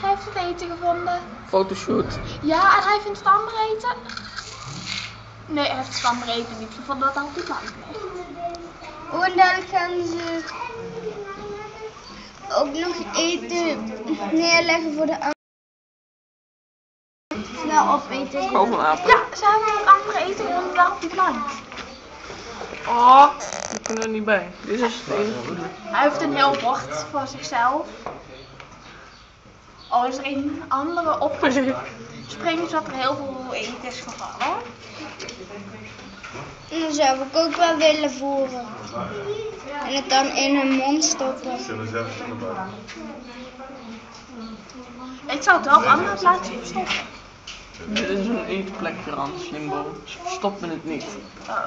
Hij heeft het eten gevonden. Fotoshoot. Ja, en hij vindt het andere eten. Nee, hij heeft het andere eten niet gevonden dat altijd lang ligt. Oh, en dan gaan ze ook nog eten neerleggen voor de anderen. Snel opeten. Schovenapen. Ja, ze hebben het andere eten gevonden dat op die plank. Oh, die kunnen er niet bij. Dit is het enige. Hij heeft een heel bord voor zichzelf. Oh, is er een andere opgespringen zodat er heel veel eten is gevallen. Dat zou ik ook wel willen voeren. En het dan in hun mond stoppen. Ik zou het wel op andere plaatsen verstoppen. Dit is een eetplekje aan Slimbo. Ze verstoppen het niet. Oh.